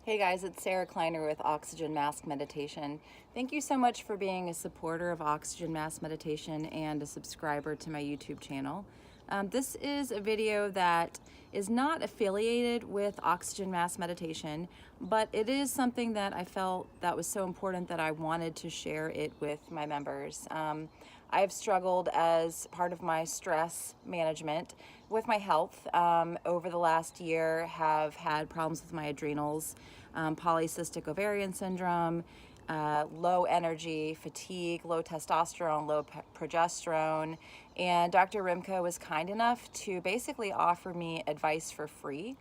Hey guys, it's Sarah Kleiner with Oxygen Mask Meditation. Thank you so much for being a supporter of Oxygen Mask Meditation and a subscriber to my YouTube channel. This is a video that is not affiliated with Oxygen Mask Meditation, but it is something that I felt that was so important that I wanted to share it with my members. I've struggled as part of my stress management with my health over the last year, have had problems with my adrenals, polycystic ovarian syndrome, low energy, fatigue, low testosterone, low progesterone. And Dr. Rimka was kind enough to basically offer me advice for free.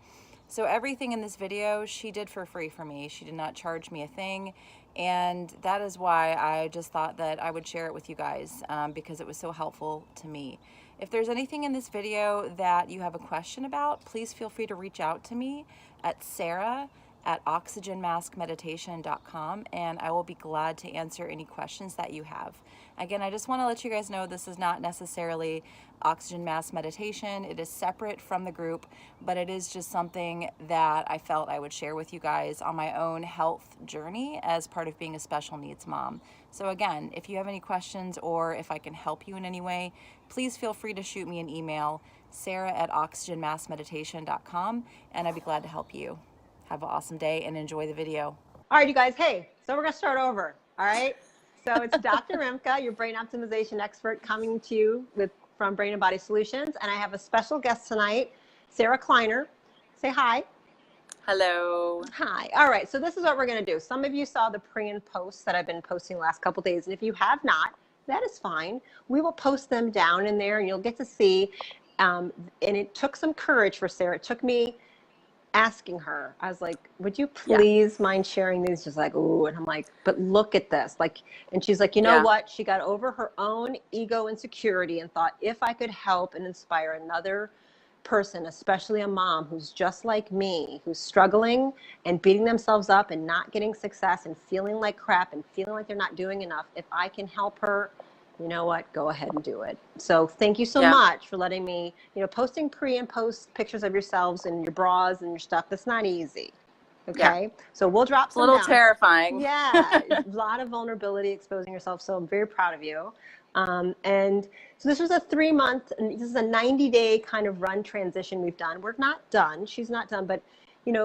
So everything in this video she did for free for me. She did not charge me a thing. And that is why I just thought that I would share it with you guys because it was so helpful to me. If there's anything in this video that you have a question about, please feel free to reach out to me at sarah@oxygenmaskmeditation.com, and I will be glad to answer any questions that you have. Again, I just want to let you guys know this is not necessarily Oxygen Mask Meditation. It is separate from the group, but it is just something that I felt I would share with you guys on my own health journey as part of being a special needs mom. So again, if you have any questions or if I can help you in any way, please feel free to shoot me an email, sarah@oxygenmaskmeditation.com, and I'd be glad to help you. Have an awesome day and enjoy the video. All right, you guys. Hey, so we're going to start over. All right. So it's Dr. Rimka, your brain optimization expert, coming to you from Brain and Body Solutions. And I have a special guest tonight, Sarah Kleiner. Say hi. Hello. Hi. All right. So this is what we're going to do. Some of you saw the pre and posts that I've been posting the last couple of days. And if you have not, that is fine. We will post them down in there and you'll get to see. And it took some courage for Sarah. It took me asking her. I was like, would you please mind sharing these? She's like, ooh. And I'm like, but look at this. And she's like, you know what? She got over her own ego insecurity and thought, if I could help and inspire another person, especially a mom who's just like me, who's struggling and beating themselves up and not getting success and feeling like crap and feeling like they're not doing enough, if I can help her, you know what, go ahead and do it. So thank you so much for letting me, posting pre and post pictures of yourselves and your bras and your stuff. That's not easy. Okay. So we'll drop some. It's a little terrifying. Yeah. A lot of vulnerability, exposing yourself. So I'm very proud of you. And so this was a 3-month, and this is a 90-day kind of run transition we've done. We're not done. She's not done, but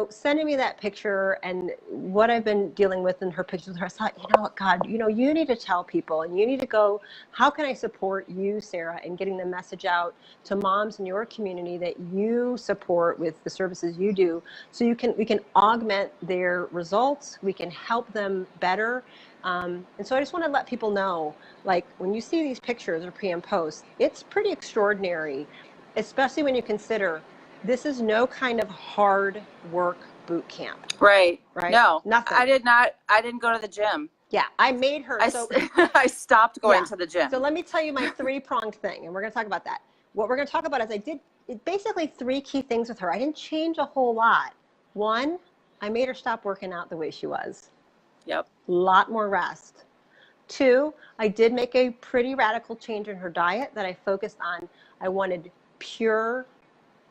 sending me that picture and what I've been dealing with in her pictures with her, I thought, you know what, God, you need to tell people and you need to go, how can I support you, Sarah, in getting the message out to moms in your community that you support with the services you do, so we can augment their results, we can help them better. And so I just want to let people know, like, when you see these pictures or pre and post, it's pretty extraordinary, especially when you consider this is no kind of hard work boot camp. Right. No, nothing. I didn't go to the gym. Yeah, I made her. I stopped going to the gym. So let me tell you my 3-pronged thing, and we're going to talk about that. What we're going to talk about is I did basically 3 key things with her. I didn't change a whole lot. 1, I made her stop working out the way she was. Yep. A lot more rest. 2, I did make a pretty radical change in her diet that I focused on. I wanted pure,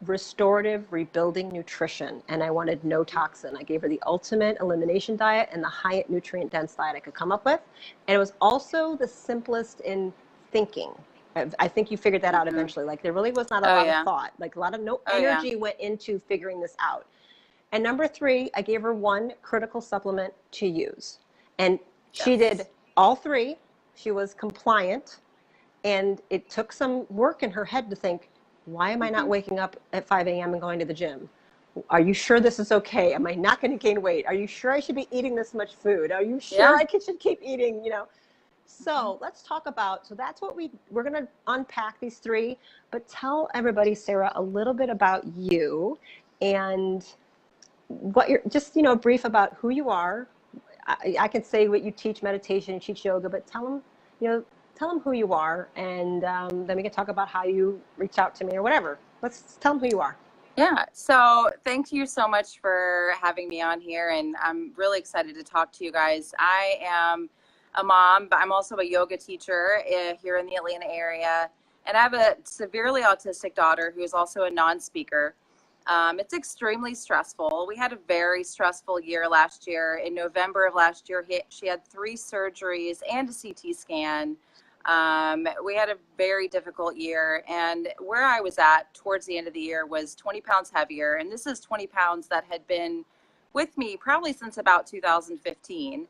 restorative, rebuilding nutrition, and I wanted no toxin. I gave her the ultimate elimination diet and the highest nutrient dense diet I could come up with. And it was also the simplest in thinking. I think you figured that out eventually. Like, there really was not a lot of thought. Like, a lot of energy went into figuring this out. And number 3, I gave her 1 critical supplement to use. And she did all 3. She was compliant. And it took some work in her head to think, why am I not waking up at 5 a.m. and going to the gym? Are you sure this is okay? Am I not going to gain weight? Are you sure I should be eating this much food? Are you sure I should keep eating, So let's talk about, so that's what we're going to unpack these 3, but tell everybody, Sarah, a little bit about you and what you're, just, brief about who you are. I can say what you teach, meditation, you teach yoga, but tell them, tell them who you are, and then we can talk about how you reach out to me or whatever. Let's tell them who you are. Yeah. So thank you so much for having me on here. And I'm really excited to talk to you guys. I am a mom, but I'm also a yoga teacher here in the Atlanta area. And I have a severely autistic daughter who is also a non-speaker. It's extremely stressful. We had a very stressful year last year. In November of last year, she had 3 surgeries and a CT scan. We had a very difficult year, and where I was at towards the end of the year was 20 pounds heavier. And this is 20 pounds that had been with me probably since about 2015.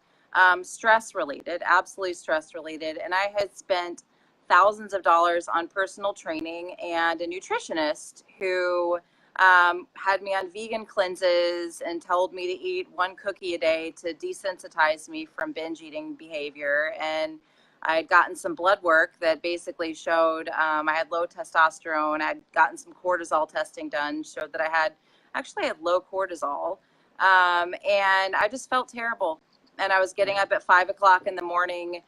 Stress related, absolutely stress related. And I had spent thousands of dollars on personal training and a nutritionist who had me on vegan cleanses and told me to eat 1 cookie a day to desensitize me from binge eating behavior. And I had gotten some blood work that basically showed I had low testosterone. I'd gotten some cortisol testing done, showed that I had low cortisol. And I just felt terrible. And I was getting up at 5 o'clock in the morning,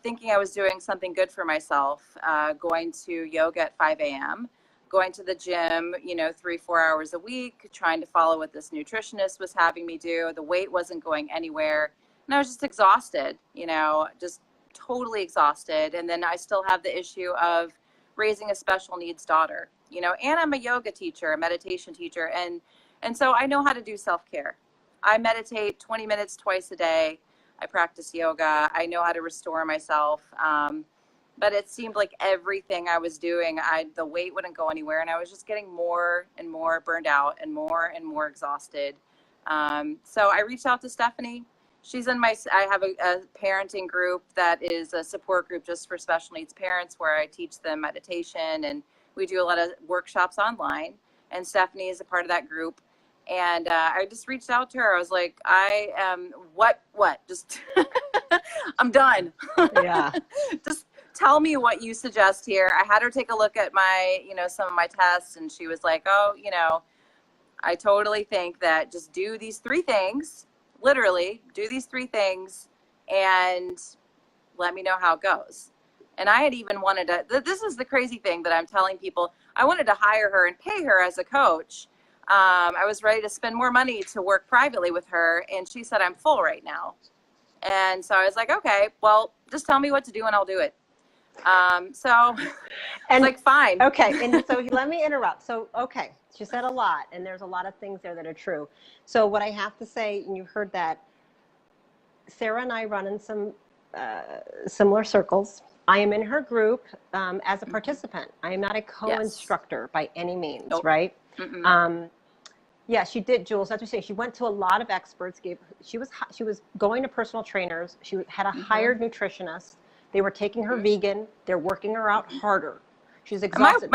thinking I was doing something good for myself, going to yoga at 5 a.m., going to the gym, 3-4 hours a week, trying to follow what this nutritionist was having me do. The weight wasn't going anywhere. And I was just exhausted, just totally exhausted. And then I still have the issue of raising a special needs daughter, and I'm a yoga teacher, a meditation teacher. And so I know how to do self-care. I meditate 20 minutes twice a day. I practice yoga. I know how to restore myself. But it seemed like everything I was doing, the weight wouldn't go anywhere. And I was just getting more and more burned out and more exhausted. So I reached out to Stephanie. She's in I have a parenting group that is a support group just for special needs parents where I teach them meditation, and we do a lot of workshops online. And Stephanie is a part of that group. And I just reached out to her. I was like, I am, just, I'm done. Yeah. Just tell me what you suggest here. I had her take a look at my, some of my tests, and she was like, oh, I totally think that just do these 3 things, literally do these 3 things and let me know how it goes. And I had even wanted to, this is the crazy thing that I'm telling people, I wanted to hire her and pay her as a coach. I was ready to spend more money to work privately with her. And she said, I'm full right now. And so I was like, okay, well, just tell me what to do and I'll do it. So and like, fine. Okay. And so let me interrupt. So, okay. She said a lot, and there's a lot of things there that are true. So what I have to say, and you heard that, Sarah and I run in some similar circles. I am in her group as a participant. I am not a co-instructor by any means, right? Yeah, she did, Jules. That's what I'm saying. She went to a lot of experts. She was going to personal trainers. She had a hired nutritionist. They were taking her vegan. They're working her out harder. She's exhausted.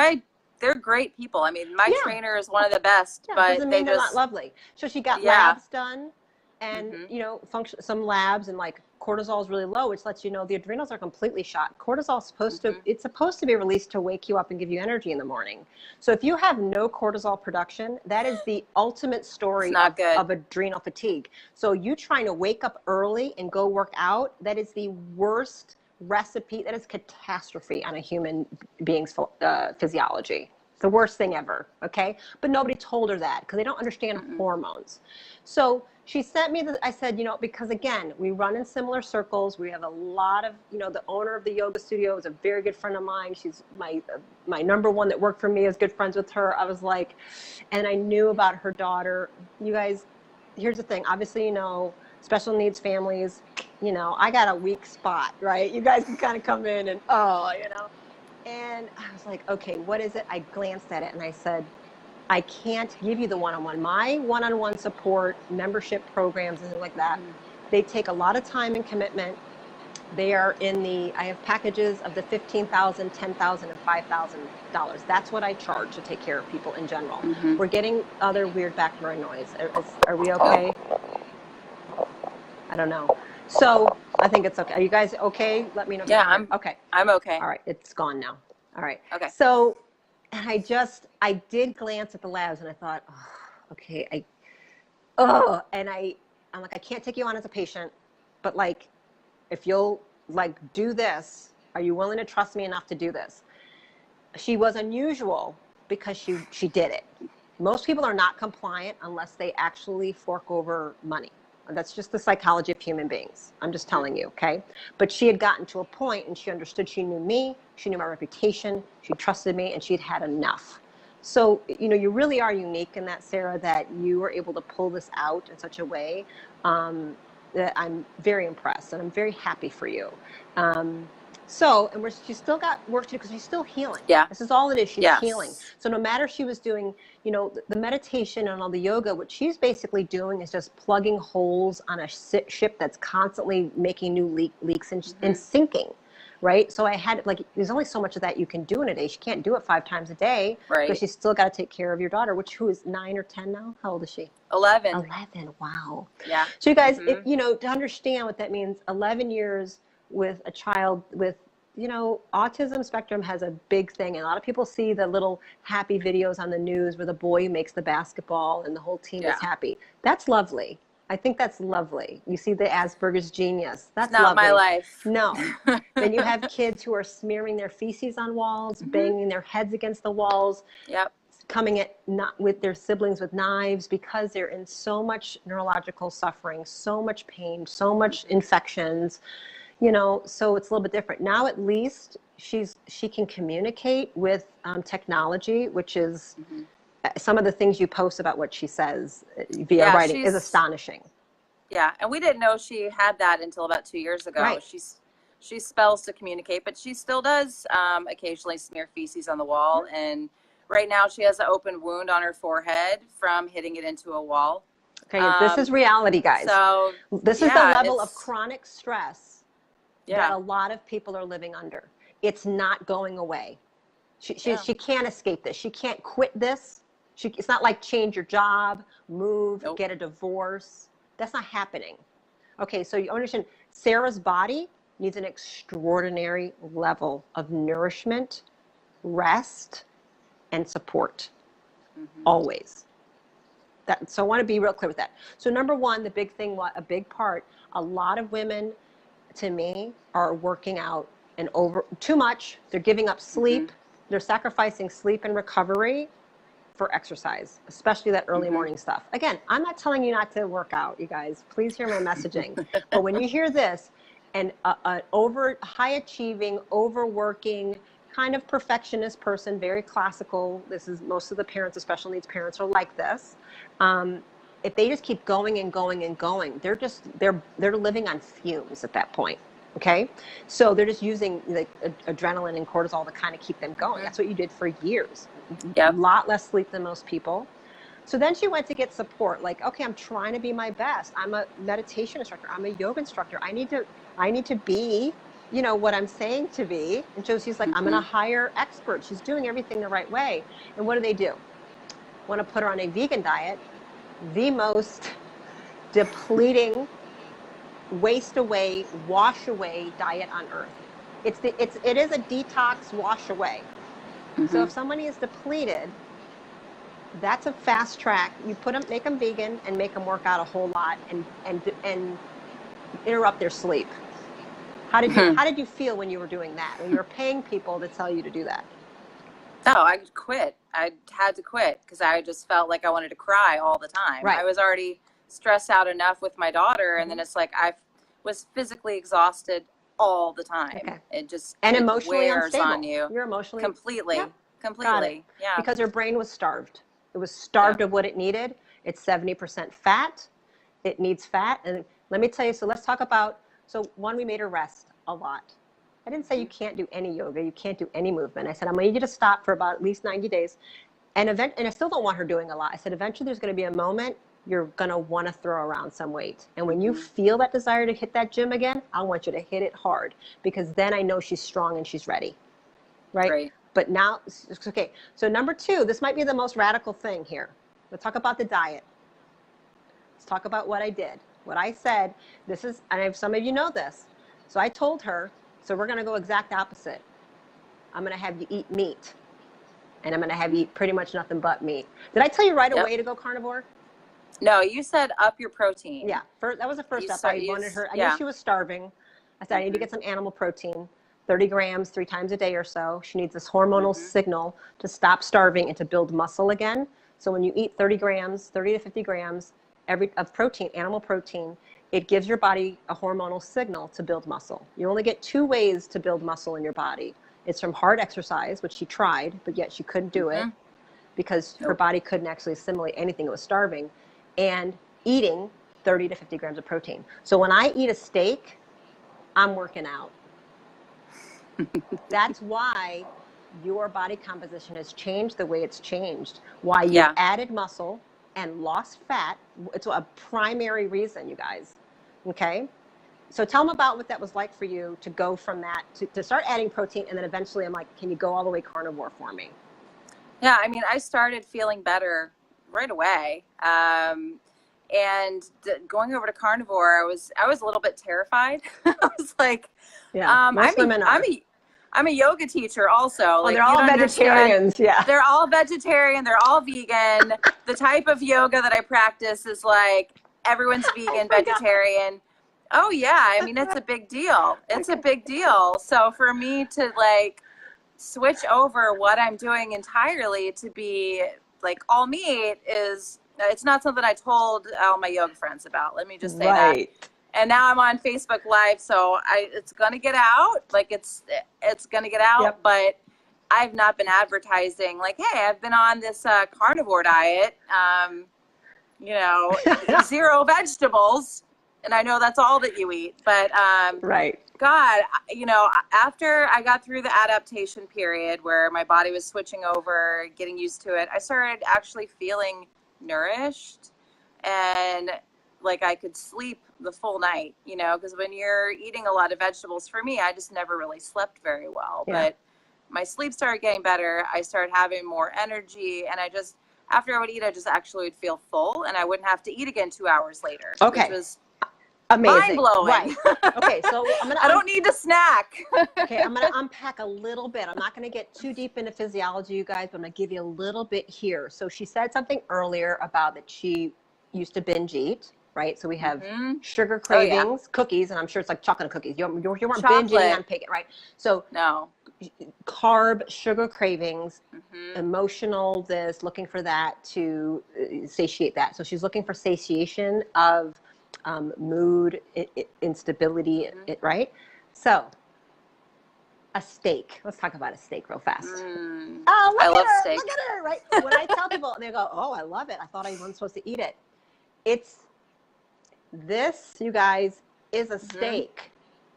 They're great people. I mean, my trainer is one of the best, but they're not lovely. So she got labs done, and some labs, and like cortisol is really low, which lets you know the adrenals are completely shot. Cortisol is supposed to be released to wake you up and give you energy in the morning. So if you have no cortisol production, that is the ultimate story of adrenal fatigue. So you trying to wake up early and go work out, that is the worst recipe. That is catastrophe on a human being's physiology. It's the worst thing ever. Okay. But nobody told her that because they don't understand hormones. So she sent me I said, because again, we run in similar circles. We have a lot of, the owner of the yoga studio is a very good friend of mine. She's my number one that worked for me. I was good friends with her. I was like, and I knew about her daughter. You guys, here's the thing. Obviously, special needs families, I got a weak spot, right? You guys can kind of come in and, and I was like, okay, what is it? I glanced at it and I said, I can't give you the one-on-one. My one-on-one support, membership programs, and things like that, they take a lot of time and commitment. They are I have packages of the $15,000, $10,000, and $5,000. That's what I charge to take care of people in general. We're getting other weird background noise. Are we okay? I don't know. So I think it's okay. Are you guys okay? Let me know. Yeah, I'm okay. I'm okay. All right. It's gone now. All right. Okay. So, and I did glance at the labs and I thought, oh, okay. And I'm like, I can't take you on as a patient, but like, if you'll like do this, are you willing to trust me enough to do this? She was unusual because she did it. Most people are not compliant unless they actually fork over money. That's just the psychology of human beings. I'm just telling you, okay? But she had gotten to a point and she understood, she knew me, she knew my reputation, she trusted me, and she'd had enough. So, you know, you really are unique in that, Sarah, that you were able to pull this out in such a way that I'm very impressed, and I'm very happy for you. And she's still got work to do because she's still healing. Yeah. This is all it is. She's healing. Yes. So no matter if she was doing, you know, the meditation and all the yoga, what she's basically doing is just plugging holes on a ship that's constantly making new leaks and sinking. Right. So I had, like, there's only so much of that you can do in a day. She can't do it 5 times a day. Right. Because she's still got to take care of your daughter, who is 9 or 10 now. How old is she? 11. 11. Wow. Yeah. So you guys, you know, to understand what that means, 11 years with a child with, you know, autism spectrum has a big thing. And a lot of people see the little happy videos on the news where the boy makes the basketball and the whole team is happy. That's lovely. I think that's lovely. You see the Asperger's genius. That's not lovely. my life. No. Then you have kids who are smearing their feces on walls, banging their heads against the walls, coming at not with their siblings with knives because they're in so much neurological suffering, so much pain, so much infections. You know, so it's a little bit different. Now at least she can communicate with technology, which is some of the things you post about what she says via writing is astonishing. Yeah, and we didn't know she had that until about 2 years ago. Right. She spells to communicate, but she still does occasionally smear feces on the wall. And right now she has an open wound on her forehead from hitting it into a wall. Okay, this is reality, guys. So this is the level of chronic stress that a lot of people are living under. It's not going away. She can't escape this. She can't quit this. It's not like change your job, move, get a divorce. That's not happening. Okay, so you understand Sarah's body needs an extraordinary level of nourishment, rest, and support. Always. So I want to be real clear with that. So number one, the big thing, a big part, a lot of women, to me, are working out and over too much. They're giving up sleep. They're sacrificing sleep and recovery for exercise, especially that early morning stuff. Again, I'm not telling you not to work out, you guys. Please hear my messaging. But when you hear this, and an high achieving, overworking, kind of perfectionist person, very classical, this is most of the parents, the special needs parents, are like this. If they just keep going and going and going, they're living on fumes at that point. Okay, so they're just using like adrenaline and cortisol to kind of keep them going. That's what you did for years. A lot less sleep than most people. So then she went to get support. Like, okay, I'm trying to be my best. I'm a meditation instructor. I'm a yoga instructor. I need to be, you know, what I'm saying to be. And so she's like, I'm going to hire experts. She's doing everything the right way. And what do? Want to put her on a vegan diet, the most depleting, waste away, wash away diet on earth. It is a detox wash away. So if somebody is depleted, that's a fast track. You make them vegan and make them work out a whole lot and interrupt their sleep. How did you feel when you were doing that? When you were paying people to tell you to do that? Oh, I quit. I had to quit because I just felt like I wanted to cry all the time. Right. I was already stressed out enough with my daughter, and then it's like I was physically exhausted all the time. Okay. It just emotionally wears unstable. on you. You're emotionally completely. Yeah. Because her brain was starved. It was starved of what it needed. It's 70% fat. It needs fat. And let me tell you, so let's talk about, one, we made her rest a lot. I didn't say you can't do any yoga, you can't do any movement. I said, I'm going to need you to stop for about at least 90 days. And I still don't want her doing a lot. I said, eventually there's going to be a moment you're going to want to throw around some weight. And when you feel that desire to hit that gym again, I want you to hit it hard, because then I know she's strong and she's ready. Right? But now, okay. So number 2, this might be the most radical thing here. Let's talk about the diet. Let's talk about what I did. What I said, and some of you know this. So I told her, so we're going to go exact opposite. I'm going to have you eat meat. And I'm going to have you eat pretty much nothing but meat. Did I tell you right away to go carnivore? No, you said up your protein. Yeah, that was the first step. I wanted her. I knew she was starving. I said, I need to get some animal protein, 30 grams 3 times a day or so. She needs this hormonal signal to stop starving and to build muscle again. So when you eat 30 to 50 grams of protein, animal protein, it gives your body a hormonal signal to build muscle. You only get 2 ways to build muscle in your body. It's from hard exercise, which she tried, but yet she couldn't do it. because her Nope. body couldn't actually assimilate anything. It was starving, and eating 30 to 50 grams of protein. So when I eat a steak, I'm working out. That's why your body composition has changed the way it's changed. Why you've Yeah. added muscle and lost fat. It's a primary reason, you guys. Okay? So tell them about what that was like for you to go from that to start adding protein, and then eventually I'm like, can you go all the way carnivore for me? Yeah, I mean, I started feeling better right away. And going over to carnivore, I was a little bit terrified. I was like, Yeah, most women are. I'm a yoga teacher also. Oh, Like, they're all vegetarians. Yeah. They're all vegetarian. They're all vegan. The type of yoga that I practice is like everyone's vegan, vegetarian. Oh yeah. I mean, it's a big deal. It's a big deal. So for me to like switch over what I'm doing entirely to be like all meat it's not something I told all my yoga friends about. Let me just say that. And now I'm on Facebook Live, so it's gonna get out. Like it's gonna get out, Yep. but I've not been advertising like, hey, I've been on this carnivore diet. You know, 0 vegetables, and I know that's all that you eat. But Right. God, you know, after I got through the adaptation period where my body was switching over, getting used to it, I started actually feeling nourished and like I could sleep the full night, you know, because when you're eating a lot of vegetables, for me, I just never really slept very well. Yeah. But my sleep started getting better. I started having more energy, and after I would eat, I just actually would feel full, and I wouldn't have to eat again 2 hours later. Okay. Which was amazing. mind-blowing. Right. Okay, so I don't need to snack. Okay, I'm going to unpack a little bit. I'm not going to get too deep into physiology, you guys, but I'm going to give you a little bit here. So she said something earlier about that she used to binge eat, right? So we have sugar cravings, cookies, and I'm sure it's like chocolate cookies. You weren't binging on picking, right? So no. Carb, sugar cravings, emotional this, looking for that to satiate that. So she's looking for satiation of mood, instability, right? So a steak. Let's talk about a steak real fast. Oh, I love steak. Look at her, right? When I tell people, they go, oh, I love it. I thought I wasn't supposed to eat it. This, you guys, is a steak.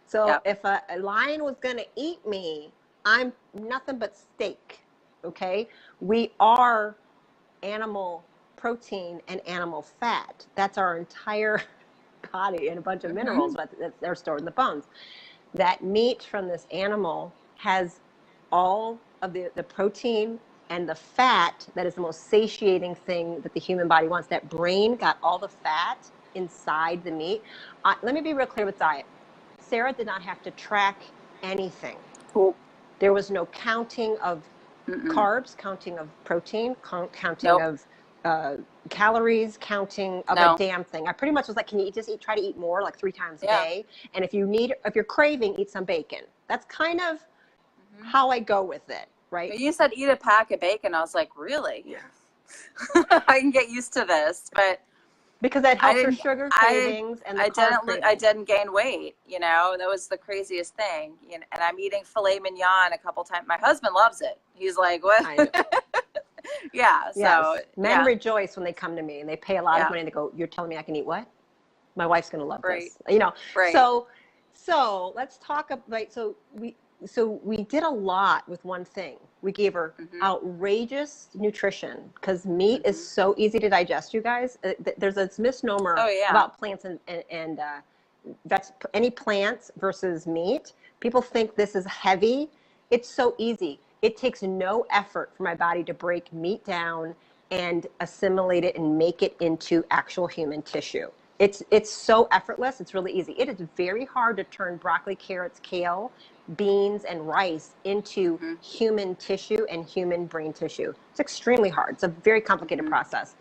So if a lion was going to eat me, I'm nothing but steak, okay? We are animal protein and animal fat. That's our entire body and a bunch of minerals that they're stored in the bones. That meat from this animal has all of the protein and the fat that is the most satiating thing that the human body wants. That brain got all the fat inside the meat. Let me be real clear with diet. Sarah did not have to track anything. Cool. There was no counting of carbs, counting of protein, counting of calories, counting of a damn thing. I pretty much was like, can you just try to eat more, like 3 times a day? And if you're craving, eat some bacon. That's kind of how I go with it, right? You said eat a pack of bacon. I was like, really? Yeah. I can get used to this, but because that helps your sugar cravings and the carb cravings. I didn't gain weight. You know, that was the craziest thing. You know, and I'm eating filet mignon a couple times. My husband loves it. He's like, what? I know. Yeah. So men rejoice when they come to me and they pay a lot of money and they go, you're telling me I can eat what? My wife's going to love this. You know, so let's talk about, so we did a lot with one thing. We gave her outrageous nutrition because meat is so easy to digest, you guys. There's this misnomer about plants and any plants versus meat. People think this is heavy. It's so easy. It takes no effort for my body to break meat down and assimilate it and make it into actual human tissue. It's so effortless. It's really easy. It is very hard to turn broccoli, carrots, kale, beans, and rice into human tissue and human brain tissue. It's extremely hard. It's a very complicated process.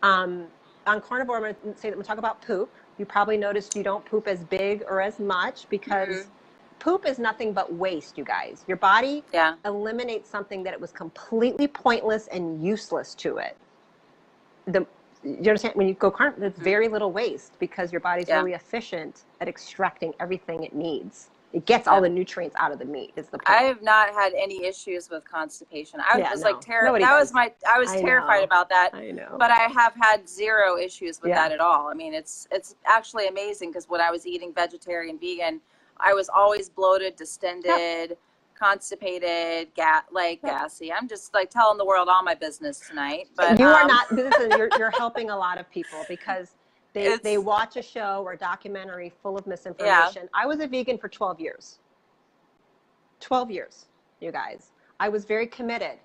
On carnivore, I'm going to talk about poop. You probably noticed you don't poop as big or as much because poop is nothing but waste, you guys. Your body eliminates something that it was completely pointless and useless to it. You understand? When you go carnivore, there's very little waste because your body's really efficient at extracting everything it needs. It gets all the nutrients out of the meat is the point. I have not had any issues with constipation. I was like Nobody that does. was I was terrified about that. I know. But I have had zero issues with that at all. I mean, it's actually amazing because when I was eating vegetarian, vegan, I was always bloated, distended, constipated, gassy. I'm just like telling the world all my business tonight. But you are not. Listen, you're helping a lot of people because they watch a show or a documentary full of misinformation. I was a vegan for 12 years. 12 years, you guys. I was very committed.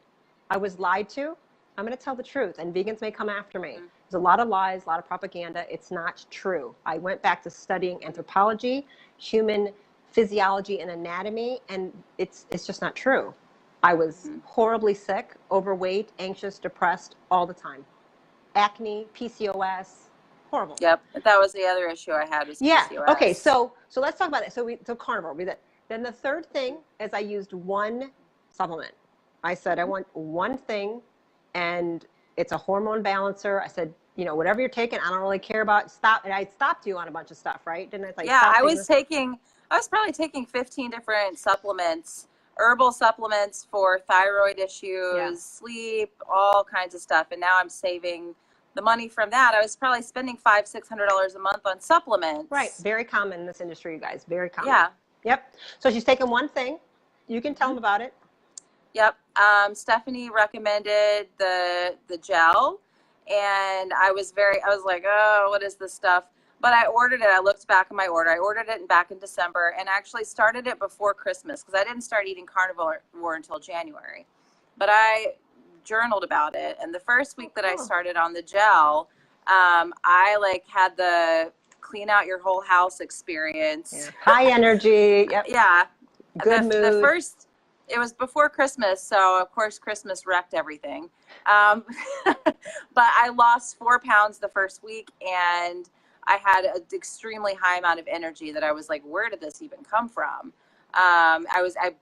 I was lied to. I'm going to tell the truth, and vegans may come after me. There's a lot of lies, a lot of propaganda. It's not true. I went back to studying anthropology, human physiology and anatomy, and it's just not true. I was horribly sick, overweight, anxious, depressed all the time. Acne, PCOS, horrible. Yep, that was the other issue I had was PCOS. Okay, so let's talk about it. So carnivore. Then the third thing is I used one supplement. I said I want one thing, and it's a hormone balancer. I said, whatever you're taking, I don't really care about. Stop. And I stopped you on a bunch of stuff, right? Didn't I? I was probably taking 15 different supplements, herbal supplements for thyroid issues, sleep, all kinds of stuff. And now I'm saving the money from that. I was probably spending $500-$600 a month on supplements. Right. Very common in this industry, you guys. Very common. Yeah. Yep. So she's taking one thing. You can tell them about it. Yep. Stephanie recommended the gel, and I was like, oh, what is this stuff? But I ordered it. I looked back in my order. I ordered it back in December and actually started it before Christmas because I didn't start eating carnivore until January. But I journaled about it, and the first week that I started on the gel, I had the clean out your whole house experience. Yeah. High energy. Yep. Yeah. Good mood. It was before Christmas, so of course Christmas wrecked everything. But I lost 4 pounds the first week, and I had an extremely high amount of energy that I was like, where did this even come from? I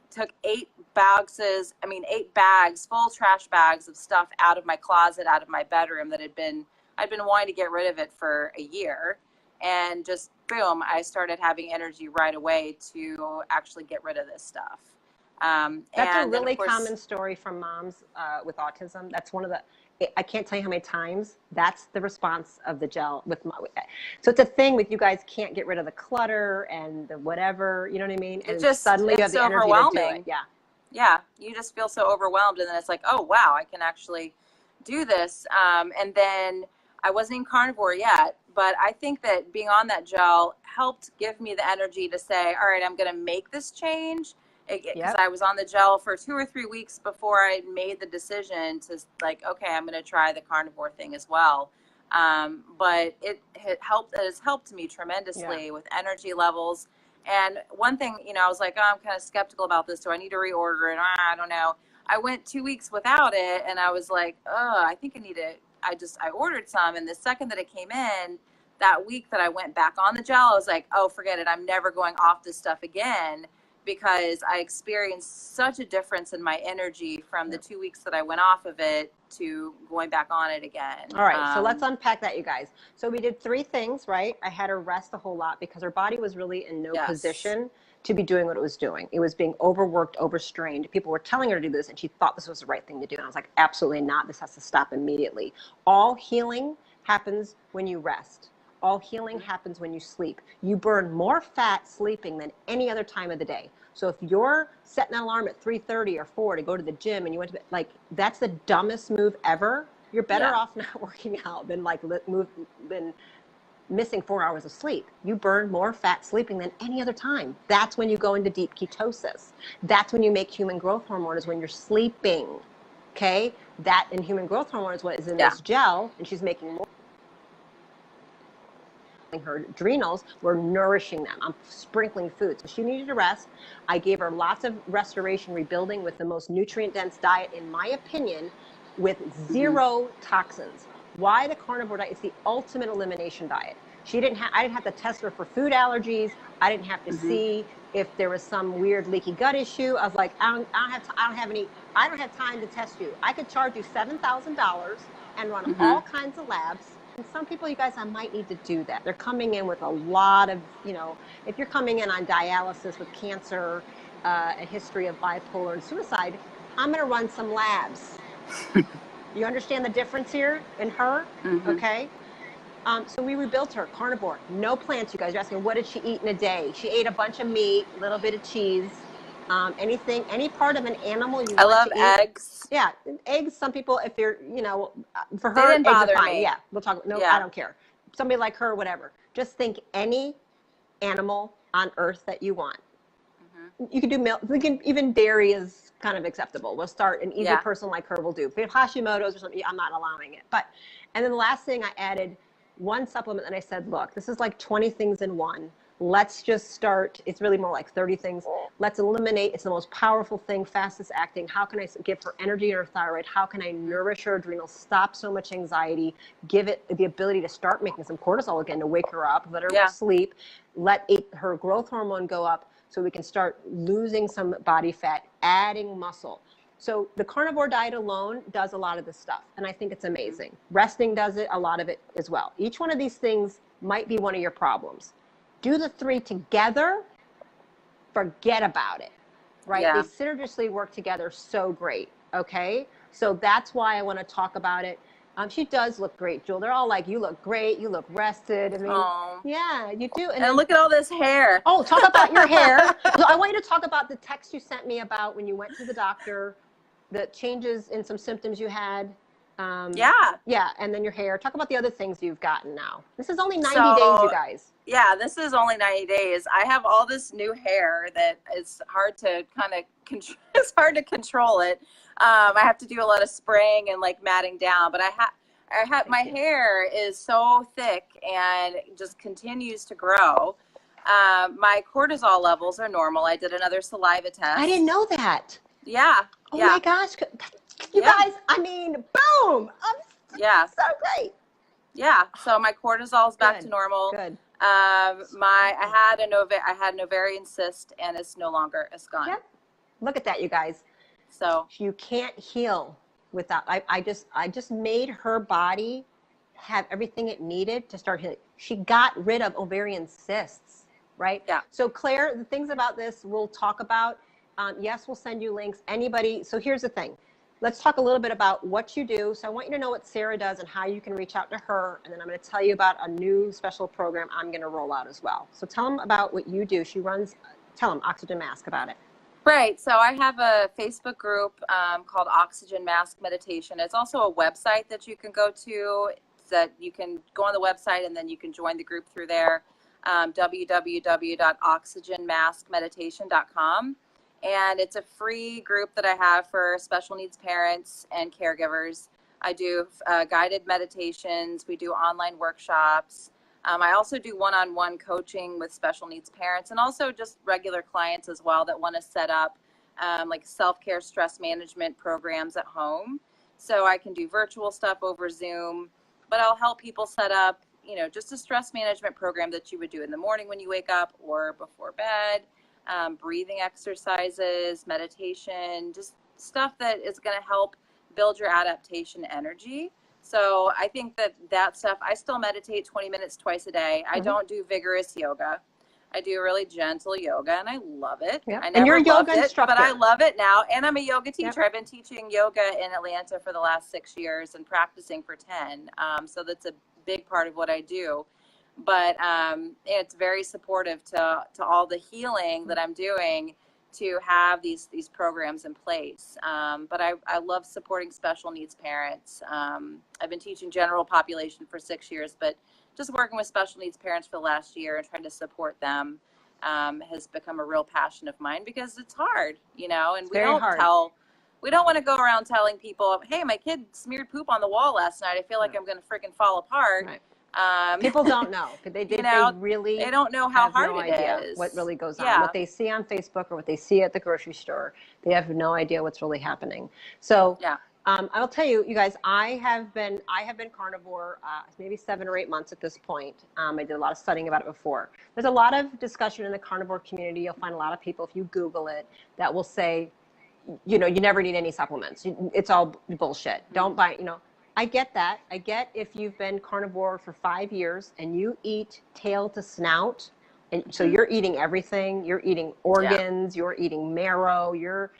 took 8 bags, full trash bags of stuff out of my closet, out of my bedroom that I'd been wanting to get rid of it for a year. And just boom, I started having energy right away to actually get rid of this stuff. That's a really common story from moms with autism. That's one of I can't tell you how many times that's the response of the gel so it's a thing with you guys can't get rid of the clutter and the whatever, you know what I mean? And suddenly you have the energy to do it. Yeah. Yeah. You just feel so overwhelmed, and then it's like, oh wow, I can actually do this. And then I wasn't in carnivore yet, but I think that being on that gel helped give me the energy to say, all right, I'm going to make this change. Because I was on the gel for 2 or 3 weeks before I made the decision to okay, I'm going to try the carnivore thing as well. But it has helped me tremendously with energy levels. And one thing, I was like, oh, I'm kind of skeptical about this. Do I need to reorder it? I don't know. I went 2 weeks without it, and I was like, oh, I think I need it. I ordered some, and the second that it came in, that week that I went back on the gel, I was like, oh, forget it. I'm never going off this stuff again, because I experienced such a difference in my energy from the 2 weeks that I went off of it to going back on it again. All right, so let's unpack that, you guys. So we did 3 things, right? I had her rest a whole lot because her body was really in no position to be doing what it was doing. It was being overworked, overstrained. People were telling her to do this, and she thought this was the right thing to do. And I was like, absolutely not. This has to stop immediately. All healing happens when you rest. All healing happens when you sleep. You burn more fat sleeping than any other time of the day. So if you're setting an alarm at 3:30 or 4 to go to the gym and you went to bed, that's the dumbest move ever. You're better off not working out than than missing 4 hours of sleep. You burn more fat sleeping than any other time. That's when you go into deep ketosis. That's when you make human growth hormone, is when you're sleeping. Okay? That in human growth hormone is what is in this gel, and she's making more. Her adrenals, we're nourishing them. I'm sprinkling food. So she needed to rest. I gave her lots of restoration, rebuilding with the most nutrient-dense diet, in my opinion, with 0 toxins. Why the carnivore diet? It's the ultimate elimination diet. I didn't have to test her for food allergies. I didn't have to see if there was some weird leaky gut issue. I was like, I don't have time to test you. I could charge you $7,000 and run all kinds of labs And some people, you guys, I might need to do that. They're coming in with a lot of, if you're coming in on dialysis with cancer, a history of bipolar and suicide, I'm going to run some labs. You understand the difference here in her? Okay. So we rebuilt her, carnivore, no plants. You guys are asking, what did she eat in a day? She ate a bunch of meat, a little bit of cheese, anything, any part of an animal you I want love to eat. eggs. Yeah, eggs. Some people, if you're, for They her, didn't eggs are bother fine. me. Yeah, we'll talk. No, Yeah. I don't care. Somebody like her, whatever. Just think any animal on earth that you want. You can do milk. Even dairy is kind of acceptable. We'll start. An easy person like her will do. If you have Hashimoto's or something, I'm not allowing it. And then the last thing, I added one supplement, and I said, look, this is like 20 things in one. Let's just start. It's really more like 30 things. Let's eliminate. It's the most powerful thing, fastest acting. How can I give her energy in her thyroid? How can I nourish her adrenals, stop so much anxiety, give it the ability to start making some cortisol again to wake her up, let her sleep, let her growth hormone go up so we can start losing some body fat, adding muscle. So the carnivore diet alone does a lot of this stuff, and I think it's amazing. Resting does it, a lot of it as well. Each one of these things might be one of your problems. Do the three together, forget about it, right? They synergistically work together so great, okay? So that's why I want to talk about it. She does look great, Jewel. They're all like, you look great, you look rested. I mean, yeah, you do. And then, look at all this hair. Oh, talk about your hair. So I want you to talk about the text you sent me about when you went to the doctor, the changes in some symptoms you had. Yeah, and then your hair. Talk about the other things you've gotten now. This is only 90 days, you guys. Yeah, this is only 90 days. I have all this new hair that is hard to it's hard to control it. I have to do a lot of spraying and like matting down, but my hair is so thick and just continues to grow. My cortisol levels are normal. I did another saliva test. I didn't know that. Yeah. Oh my gosh. You guys, I mean, boom. So great. Yeah. So my cortisol is back to normal. Good. I had an ovarian cyst, and it's gone. Yep. Look at that, you guys. So you can't heal without. I just made her body have everything it needed to start healing. She got rid of ovarian cysts, right? Yeah. So Claire, the things about this we'll talk about. Yes, we'll send you links. Anybody. So here's the thing. Let's talk a little bit about what you do. So I want you to know what Sarah does and how you can reach out to her. And then I'm going to tell you about a new special program I'm going to roll out as well. So tell them about what you do. Tell them Oxygen Mask about it. Right. So I have a Facebook group called Oxygen Mask Meditation. It's also a website that you can go to, that you can go on the website and then you can join the group through there, www.oxygenmaskmeditation.com. And it's a free group that I have for special needs parents and caregivers. I do guided meditations. We do online workshops. I also do one-on-one coaching with special needs parents and also just regular clients as well that want to set up like self-care stress management programs at home. So I can do virtual stuff over Zoom, but I'll help people set up, just a stress management program that you would do in the morning when you wake up or before bed. Breathing exercises, meditation, just stuff that is going to help build your adaptation energy. So I think that stuff, I still meditate 20 minutes twice a day. I don't do vigorous yoga. I do really gentle yoga, and I love it. Yep. I never and you're a yoga instructor. But I love it now, and I'm a yoga teacher. Yep. I've been teaching yoga in Atlanta for the last 6 years and practicing for 10. So that's a big part of what I do. But it's very supportive to all the healing that I'm doing to have these programs in place. But I love supporting special needs parents. I've been teaching general population for 6 years, but just working with special needs parents for the last year and trying to support them has become a real passion of mine because it's hard, and we don't want to go around telling people, hey, my kid smeared poop on the wall last night. I feel like I'm going to freaking fall apart. Right. People don't know. They really they don't know how hard it is. What really goes on. What they see on Facebook or what they see at the grocery store, they have no idea what's really happening. So I'll tell you, you guys, I have been carnivore maybe 7 or 8 months at this point. I did a lot of studying about it before. There's a lot of discussion in the carnivore community. You'll find a lot of people, if you Google it, that will say, you never need any supplements. It's all bullshit. Don't buy, I get that. I get if you've been carnivore for 5 years and you eat tail to snout, and so you're eating everything. You're eating organs. You're eating marrow. You're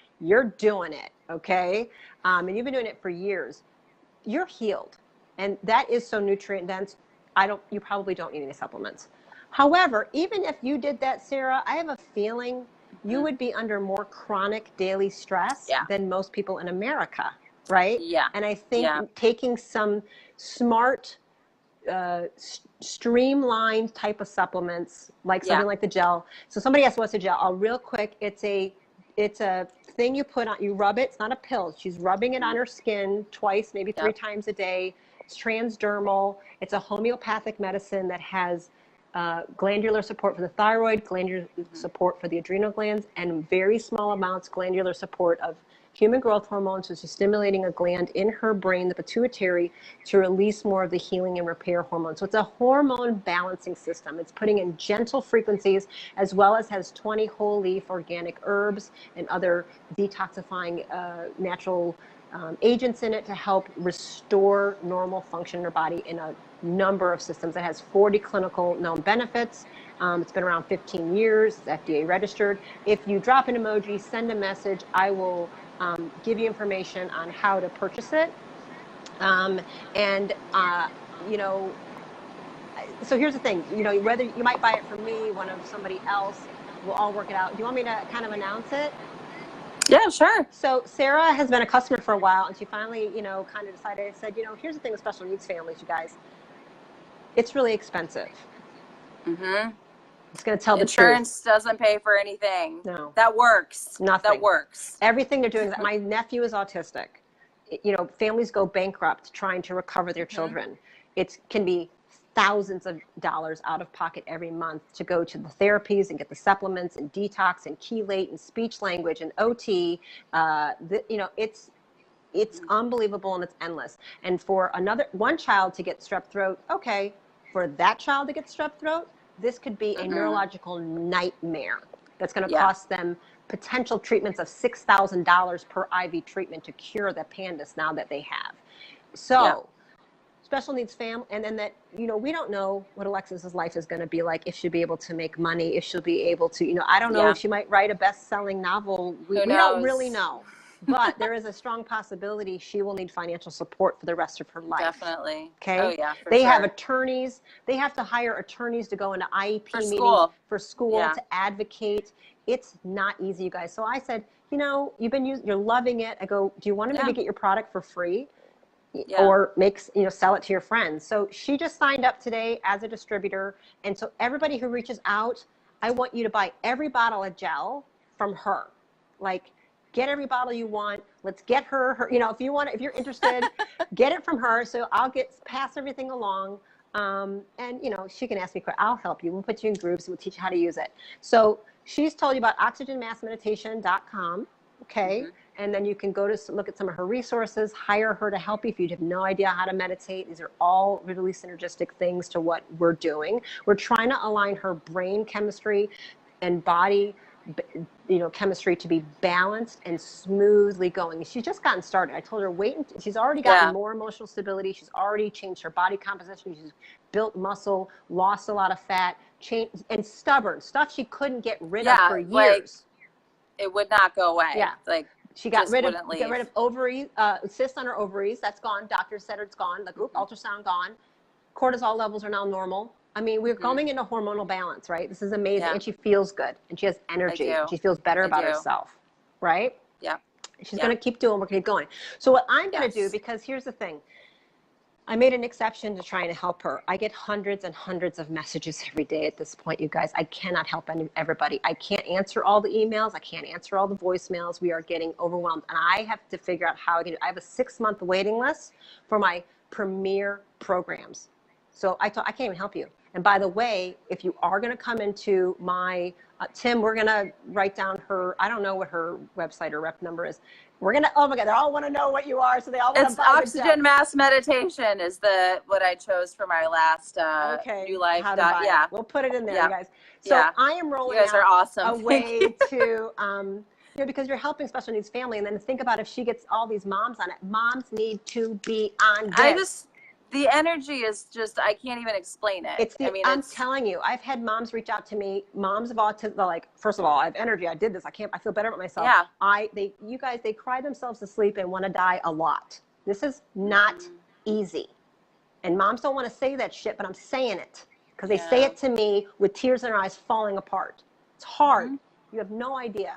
doing it, okay? And you've been doing it for years. You're healed, and that is so nutrient dense. You probably don't need any supplements. However, even if you did that, Sarah, I have a feeling you would be under more chronic daily stress than most people in America, right? Yeah. And I think taking some smart, streamlined type of supplements, like something like the gel. So somebody asked, what's a gel? I'll real quick. It's a thing you put on, you rub it. It's not a pill. She's rubbing it on her skin twice, maybe 3 times a day. It's transdermal. It's a homeopathic medicine that has glandular support for the thyroid, glandular support for the adrenal glands, and very small amounts glandular support of human growth hormone. So she's stimulating a gland in her brain, the pituitary, to release more of the healing and repair hormones. So it's a hormone balancing system. It's putting in gentle frequencies, as well as has 20 whole leaf organic herbs and other detoxifying natural agents in it to help restore normal function in her body in a number of systems. It has 40 clinical known benefits. It's been around 15 years. It's FDA registered. If you drop an emoji, send a message, I will give you information on how to purchase it. You know, so here's the thing, you know, whether you might buy it from me, one of somebody else, we'll all work it out. Do you want me to kind of announce it? Yeah, sure. So Sarah has been a customer for a while, and she finally, you know, kind of decided, I said, you know, here's the thing with special needs families, you guys. It's really expensive. It's going to tell the truth. Insurance doesn't pay for anything. No. That works. Nothing. That works. Everything they're doing. My nephew is autistic. You know, families go bankrupt trying to recover their children. It can be thousands of dollars out of pocket every month to go to the therapies and get the supplements and detox and chelate and speech language and OT. You know, it's unbelievable, and it's endless. And for one child to get strep throat, okay, for that child to get strep throat, this could be a neurological nightmare that's going to cost them potential treatments of $6,000 per IV treatment to cure the PANDAS now that they have. So special needs family, and then that, you know, we don't know what Alexis's life is going to be like, if she'll be able to make money, if she'll be able to, you know, I don't know if she might write a best-selling novel. We don't really know. But there is a strong possibility she will need financial support for the rest of her life. Definitely. Okay. Oh, yeah. They have attorneys. They have to hire attorneys to go into IEP meetings for school to advocate. It's not easy, you guys. So I said, you know, you're loving it. I go, do you want to maybe get your product for free? Or sell it to your friends. So she just signed up today as a distributor. And so everybody who reaches out, I want you to buy every bottle of gel from her. Like, get every bottle you want. Let's get her, you know, if you're interested, get it from her. So I'll pass everything along. And, you know, she can ask me, I'll help you. We'll put you in groups. We'll teach you how to use it. So she's told you about oxygenmassmeditation.com. Okay. And then you can go to look at some of her resources, hire her to help you if you have no idea how to meditate. These are all really synergistic things to what we're doing. We're trying to align her brain chemistry and body, you know, chemistry to be balanced and smoothly going. She's just gotten started. I told her, she's already gotten more emotional stability. She's already changed her body composition. She's built muscle, lost a lot of fat, and stubborn stuff she couldn't get rid of for years. Like, it would not go away. Yeah. Like, she got rid of ovaries, cysts on her ovaries. That's gone. Doctor said it's gone. The ultrasound gone. Cortisol levels are now normal. I mean, we're coming into hormonal balance, right? This is amazing. And she feels good, and she has energy. She feels better about herself, right? Yeah. She's going to keep doing, we're going to keep going. So what I'm going to do, because here's the thing, I made an exception to trying to help her. I get hundreds and hundreds of messages every day at this point, you guys. I cannot help everybody. I can't answer all the emails. I can't answer all the voicemails. We are getting overwhelmed. And I have to figure out how I can do it. I have a 6-month waiting list for my premier programs. So I can't even help you. And by the way, if you are going to come into my, Tim, we're going to write down I don't know what her website or rep number is. We're going to, oh my God, they all want to know what you are. So they all want to buy Oxygen Mass Meditation is what I chose for my last New Life. We'll put it in there, you guys. So I am rolling you guys are awesome. a way to You know, because you're helping special needs family, and then think about if she gets all these moms on it. Moms need to be on this. The energy is just, I can't even explain it. I'm telling you, I've had moms reach out to me, moms of autism, they're like, first of all, I have energy. I did this. I feel better about myself. Yeah. You guys, they cry themselves to sleep and want to die a lot. This is not easy. And moms don't want to say that shit, but I'm saying it because they say it to me with tears in their eyes falling apart. It's hard. You have no idea.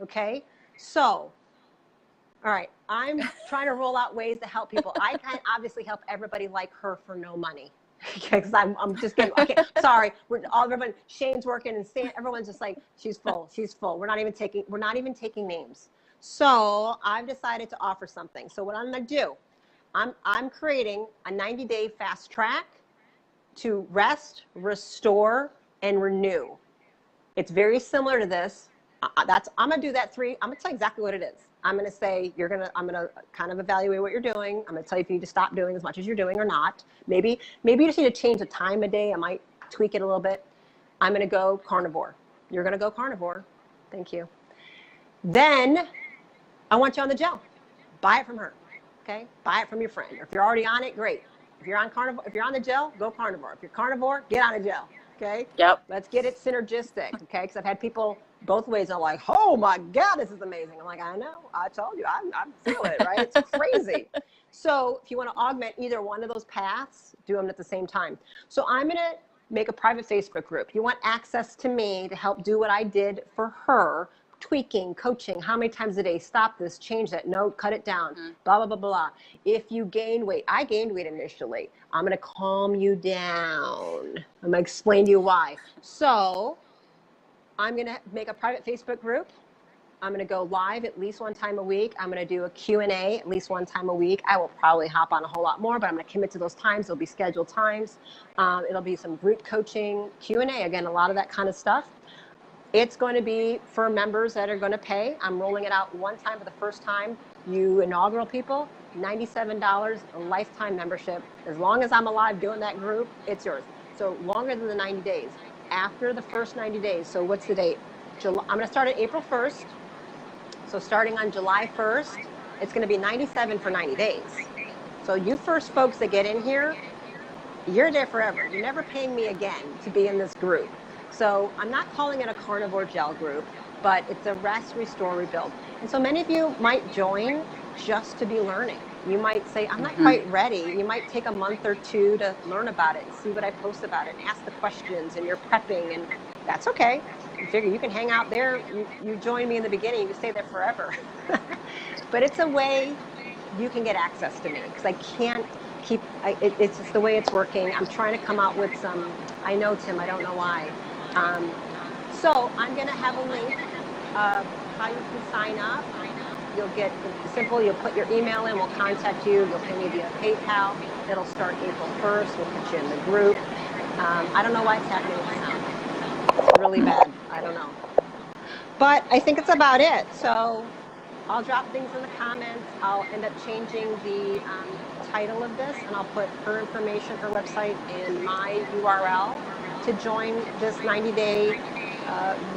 Okay. So, all right, I'm trying to roll out ways to help people. I can't obviously help everybody like her for no money. Because I'm just getting, okay, sorry. Everyone, Shane's working and everyone's just like, she's full. We're not even taking names. So I've decided to offer something. So what I'm going to do, I'm creating a 90-day fast track to rest, restore, and renew. It's very similar to this. I'm going to do that I'm going to tell you exactly what it is. I'm going to say, I'm going to kind of evaluate what you're doing. I'm going to tell you if you need to stop doing as much as you're doing or not. Maybe you just need to change the time of day. I might tweak it a little bit. I'm going to go carnivore. You're going to go carnivore. Thank you. Then I want you on the gel. Buy it from her. Okay. Buy it from your friend. Or if you're already on it, great. If you're on the gel, go carnivore. If you're carnivore, get on a gel. Okay. Yep. Let's get it synergistic. Okay. Because I've had people both ways are like, oh my God, this is amazing. I'm like, I know. I told you. I'm feeling it, right? It's crazy. So if you want to augment either one of those paths, do them at the same time. So I'm going to make a private Facebook group. You want access to me to help do what I did for her, tweaking, coaching, how many times a day, stop this, change that, no, cut it down, blah, blah, blah, blah. If you gain weight, I gained weight initially. I'm going to calm you down. I'm going to explain to you why. So I'm going to make a private Facebook group. I'm going to go live at least one time a week. I'm going to do a Q&A at least one time a week. I will probably hop on a whole lot more, but I'm going to commit to those times. It'll be scheduled times. It'll be some group coaching, Q&A, again, a lot of that kind of stuff. It's going to be for members that are going to pay. I'm rolling it out one time for the first time. You inaugural people, $97, a lifetime membership. As long as I'm alive doing that group, it's yours. So longer than the 90 days. After the first 90 days, so what's the date? I'm going to start at April 1st. So starting on July 1st, it's going to be $97 for 90 days. So you first folks that get in here, you're there forever. You're never paying me again to be in this group. So I'm not calling it a carnivore gel group, but it's a rest, restore, rebuild. And so many of you might join just to be learning. You might say, I'm not quite ready. You might take a month or two to learn about it and see what I post about it and ask the questions, and you're prepping, and that's okay. You figure you can hang out there. You join me in the beginning, you can stay there forever. But it's a way you can get access to me, because I can't keep, it's just the way it's working. I'm trying to come out with some, I know, Tim, I don't know why. So I'm going to have a link of how you can sign up. You'll get simple, you'll put your email in, we'll contact you, you'll pay me via PayPal. It'll start April 1st, we'll put you in the group. I don't know why it's happening with the sound. It's really bad, I don't know. But I think it's about it. So I'll drop things in the comments. I'll end up changing the title of this, and I'll put her information, her website, and my URL to join this 90-day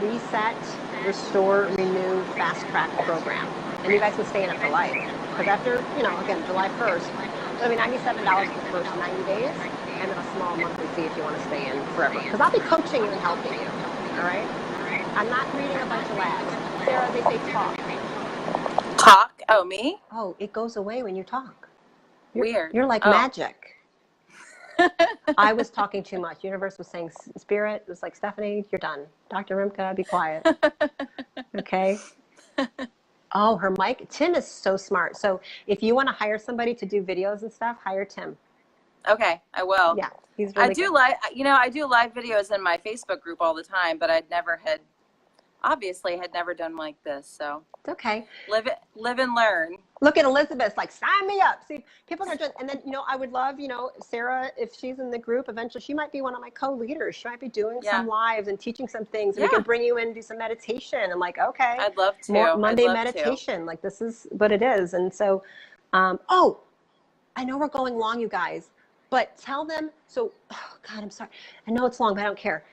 reset, restore, renew, fast track program. And you guys can stay in it for life. Because after, again, July 1st, it'll be $97 for the first 90 days, and then a small monthly fee if you want to stay in forever. Because I'll be coaching you and helping you, all right? I'm not reading a bunch of labs. Sarah, they say talk. Talk? Oh, me? Oh, it goes away when you talk. Weird. You're like magic. I was talking too much. Universe was saying, Spirit was like, Stephanie, you're done. Dr. Rimka, be quiet. Okay. Oh, her mic. Tim is so smart. So if you want to hire somebody to do videos and stuff, hire Tim. Okay, I will. Yeah, he's really good. I do live videos in my Facebook group all the time, but I obviously had never done like this. So it's okay. Live and learn. Look at Elizabeth, like, sign me up. See, people are just, and then, I would love, Sarah, if she's in the group, eventually she might be one of my co-leaders. She might be doing some lives and teaching some things. And we can bring you in and do some meditation. I'm like, okay. I'd love to. More Monday meditation. Like, this is what it is. And so, I know we're going long, you guys, but tell them, God, I'm sorry. I know it's long, but I don't care.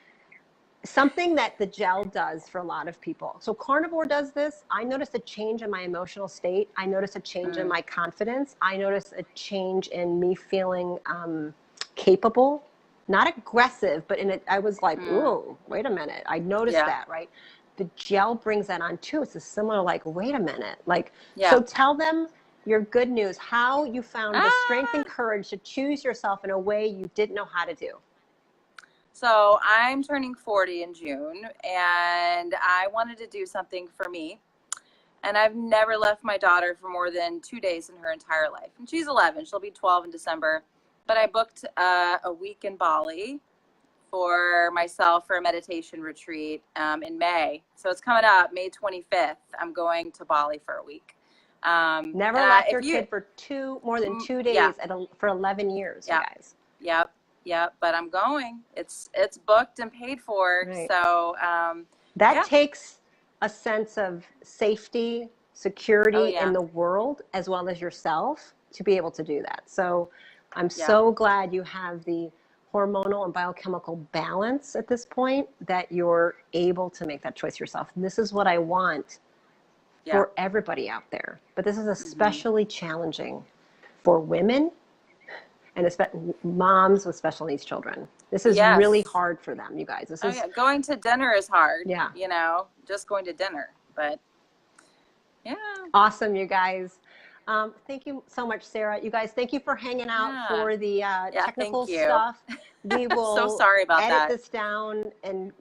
Something that the gel does for a lot of people. So Carnivore does this. I noticed a change in my emotional state. I noticed a change in my confidence. I noticed a change in me feeling capable, not aggressive, but I was like, ooh, wait a minute. I noticed that, right? The gel brings that on too. It's a similar, like, wait a minute. Like, so tell them your good news, how you found the strength and courage to choose yourself in a way you didn't know how to do. So I'm turning 40 in June, and I wanted to do something for me. And I've never left my daughter for more than 2 days in her entire life. And she's 11. She'll be 12 in December. But I booked a week in Bali for myself for a meditation retreat in May. So it's coming up, May 25th. I'm going to Bali for a week. Never left your kid for more than 2 days for 11 years, you guys. Yep, but I'm going. It's booked and paid for. Right. So that takes a sense of safety, security in the world, as well as yourself, to be able to do that. So I'm so glad you have the hormonal and biochemical balance at this point, that you're able to make that choice yourself. And this is what I want for everybody out there. But this is especially challenging for women, and moms with special needs children. This is really hard for them, you guys. This is going to dinner is hard. Yeah. You know, just going to dinner. But awesome, you guys. Thank you so much, Sarah. You guys, thank you for hanging out for the technical stuff. We will so sorry about edit this down and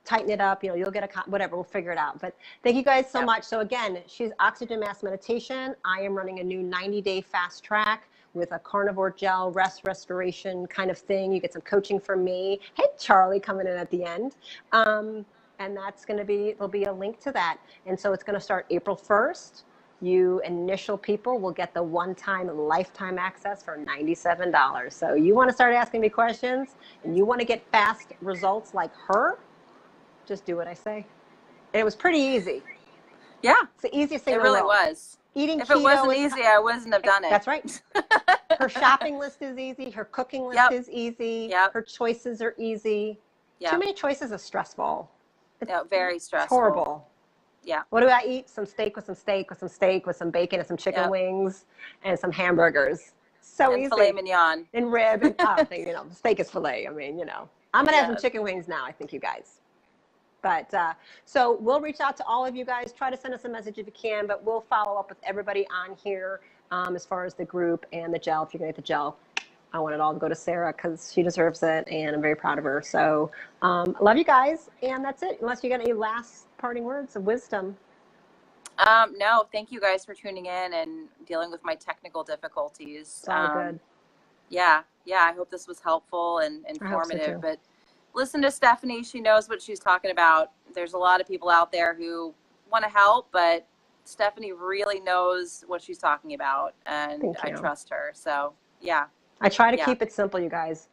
tighten it up. You know, you'll get whatever, we'll figure it out. But thank you guys so much. So again, she's Oxygen Mask Meditation. I am running a new 90-day fast track with a carnivore gel restoration kind of thing. You get some coaching from me. Hey, Charlie coming in at the end. And that's going to be, there'll be a link to that. And so it's going to start April 1st. You initial people will get the one-time lifetime access for $97. So you want to start asking me questions and you want to get fast results like her, just do what I say. And it was pretty easy. Yeah. It's the easiest thing in the world. It really was. Eating if it wasn't easy, I wouldn't have done it. That's right. Her shopping list is easy. Her cooking list is easy. Her choices are easy. Too many choices is stressful. It's very stressful. It's horrible. Yeah. What do I eat? Some steak with some steak with some steak with some bacon and some chicken wings and some hamburgers. So and easy. Filet mignon. And rib. And, you know, steak is filet. I mean, you know. I'm going to have some chicken wings now, I think, you guys. But so we'll reach out to all of you guys. Try to send us a message if you can, but we'll follow up with everybody on here as far as the group and the gel. If you're going to get the gel, I want it all to go to Sarah because she deserves it, and I'm very proud of her. So love you guys, and that's it. Unless you got any last parting words of wisdom. No, thank you guys for tuning in and dealing with my technical difficulties. It's all good. Yeah, I hope this was helpful and informative. But listen to Stephanie. She knows what she's talking about. There's a lot of people out there who want to help, but Stephanie really knows what she's talking about, and I trust her. So, yeah. I try to keep it simple, you guys.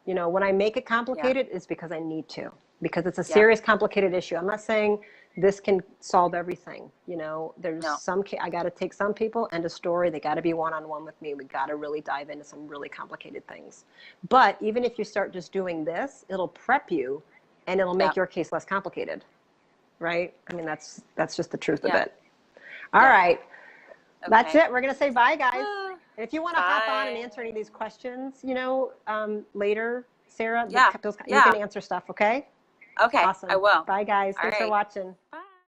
You know, when I make it complicated, it's because I need to, because it's a serious, complicated issue. I'm not saying this can solve everything. You know, there's I got to take some people and a story. They got to be one-on-one with me. We got to really dive into some really complicated things. But even if you start just doing this, it'll prep you and it'll make your case less complicated. Right? I mean, that's just the truth of it. All right. Okay. That's it. We're going to say bye, guys. And if you want to hop on and answer any of these questions, you know, later, Sarah, you can answer stuff, okay? Okay, awesome. I will. Bye, guys. Thanks for watching. Bye.